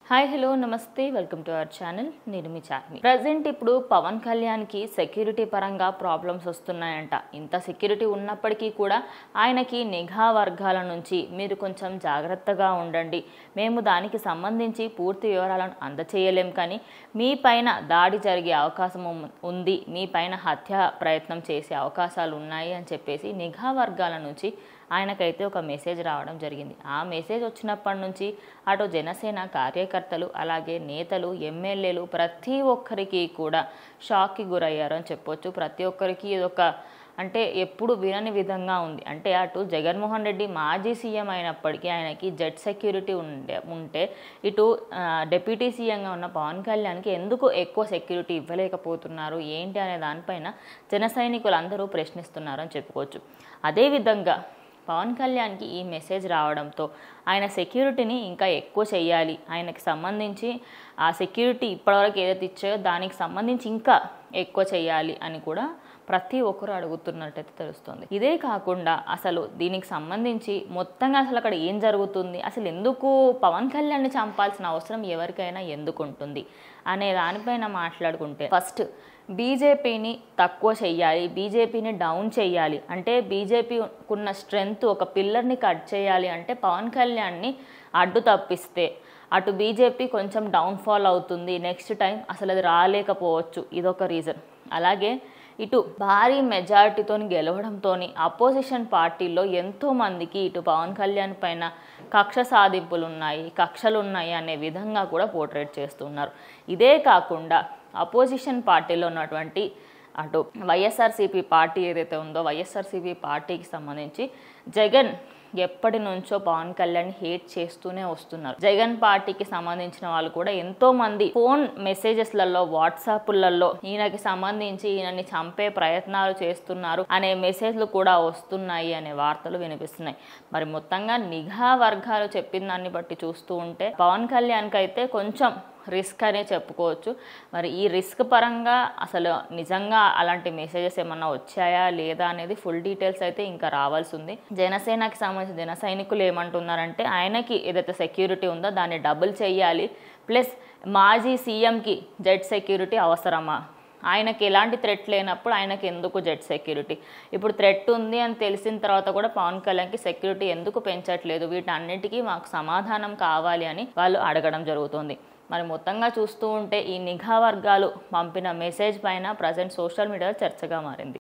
Hi hello నమస్తే welcome to our channel. నేను మీ Charmi. Present ఇప్పుడు పవన్ కళ్యాణ్కి సెక్యూరిటీ పరంగా ప్రాబ్లమ్స్ వస్తున్నాయంట. ఇంత సెక్యూరిటీ ఉన్నప్పటికీ కూడా ఆయనకి నిఘా వర్గాల నుంచి మీరు కొంచెం జాగ్రత్తగా ఉండండి, మేము దానికి సంబంధించి పూర్తి వివరాలను అందచేయలేం, కానీ మీ పైన దాడి జరిగే అవకాశం ఉంది, మీ పైన హత్య ప్రయత్నం చేసే అవకాశాలు ఉన్నాయి అని చెప్పేసి నిఘా వర్గాల నుంచి ఆయనకైతే ఒక మెసేజ్ రావడం జరిగింది. ఆ మెసేజ్ వచ్చినప్పటి నుంచి అటు జనసేన కార్యకర్తలు అలాగే నేతలు ఎమ్మెల్యేలు ప్రతి ఒక్కరికి కూడా షాక్కి గురయ్యారు అని చెప్పొచ్చు. ప్రతి ఒక్కరికి ఇదొక అంటే ఎప్పుడు వినని విధంగా ఉంది. అంటే అటు జగన్మోహన్ రెడ్డి మాజీ సీఎం అయినప్పటికీ ఆయనకి జెడ్ సెక్యూరిటీ ఉంటే ఇటు డిప్యూటీ సీఎంగా ఉన్న పవన్ కళ్యాణ్కి ఎందుకు ఎక్కువ సెక్యూరిటీ ఇవ్వలేకపోతున్నారు ఏంటి అనే దానిపైన జన సైనికులు అందరూ ప్రశ్నిస్తున్నారు అని చెప్పుకోవచ్చు. అదేవిధంగా పవన్ కళ్యాణ్కి ఈ మెసేజ్ రావడంతో ఆయన సెక్యూరిటీని ఇంకా ఎక్కువ చేయాలి, ఆయనకి సంబంధించి ఆ సెక్యూరిటీ ఇప్పటివరకు ఏదైతే ఇచ్చాయో దానికి సంబంధించి ఇంకా ఎక్కువ చేయాలి అని కూడా ప్రతి ఒక్కరు అడుగుతున్నట్టయితే తెలుస్తుంది. ఇదే కాకుండా అసలు దీనికి సంబంధించి మొత్తంగా అసలు అక్కడ ఏం జరుగుతుంది, అసలు ఎందుకు పవన్ కళ్యాణ్ని చంపాల్సిన అవసరం ఎవరికైనా ఎందుకు ఉంటుంది అనే దానిపైన మాట్లాడుకుంటే, ఫస్ట్ బీజేపీని తక్కువ చెయ్యాలి, బీజేపీని డౌన్ చేయాలి అంటే బీజేపీకున్న స్ట్రెంగ్త్ ఒక పిల్లర్ని కట్ చేయాలి అంటే పవన్ కళ్యాణ్ని అడ్డు తప్పిస్తే అటు బీజేపీ కొంచెం డౌన్ఫాల్ అవుతుంది, నెక్స్ట్ టైం అసలు అది రాలేకపోవచ్చు, ఇదొక రీజన్. అలాగే ఇటు భారీ మెజారిటీతో గెలవడంతో అపోజిషన్ పార్టీల్లో ఎంతోమందికి ఇటు పవన్ కళ్యాణ్ పైన కక్ష సాధింపులు ఉన్నాయి, కక్షలు ఉన్నాయి అనే విధంగా కూడా పోర్ట్రేట్ చేస్తున్నారు. ఇదే కాకుండా అపోజిషన్ పార్టీలో ఉన్నటువంటి అటు వైఎస్ఆర్సీపీ పార్టీ ఏదైతే ఉందో వైఎస్ఆర్సీపీ పార్టీకి సంబంధించి జగన్ ఎప్పటి నుంచో పవన్ కళ్యాణ్ హేట్ చేస్తూనే వస్తున్నారు. జగన్ పార్టీకి సంబంధించిన వాళ్ళు కూడా ఎంతోమంది ఫోన్ మెసేజెస్లలో వాట్సాప్లలో ఈయనకి సంబంధించి ఈయనని చంపే ప్రయత్నాలు చేస్తున్నారు అనే మెసేజ్లు కూడా వస్తున్నాయి అనే వార్తలు వినిపిస్తున్నాయి. మరి మొత్తంగా నిఘా వర్గాలు చెప్పిన దాన్ని బట్టి చూస్తూ ఉంటే పవన్ కళ్యాణ్కి అయితే కొంచెం రిస్క్ అనే చెప్పుకోవచ్చు. మరి ఈ రిస్క్ పరంగా అసలు నిజంగా అలాంటి మెసేజెస్ ఏమన్నా వచ్చాయా లేదా అనేది ఫుల్ డీటెయిల్స్ అయితే ఇంకా రావాల్సి ఉంది. జనసేనకి సంబంధించిన జన సైనికులు ఏమంటున్నారంటే ఆయనకి ఏదైతే సెక్యూరిటీ ఉందో దాన్ని డబుల్ చేయాలి, ప్లస్ మాజీ సీఎంకి జెడ్ సెక్యూరిటీ అవసరమా, ఆయనకి ఎలాంటి థ్రెట్ లేనప్పుడు ఆయనకి ఎందుకు జెడ్ సెక్యూరిటీ, ఇప్పుడు థ్రెట్ ఉంది అని తెలిసిన తర్వాత కూడా పవన్ కళ్యాణ్కి సెక్యూరిటీ ఎందుకు పెంచట్లేదు, వీటన్నిటికీ మాకు సమాధానం కావాలి అని వాళ్ళు అడగడం జరుగుతుంది. మరి మొత్తంగా చూస్తూ ఉంటే ఈ నిఘా వర్గాలు పంపిన మెసేజ్ పైన ప్రజెంట్ సోషల్ మీడియాలో చర్చగా మారింది.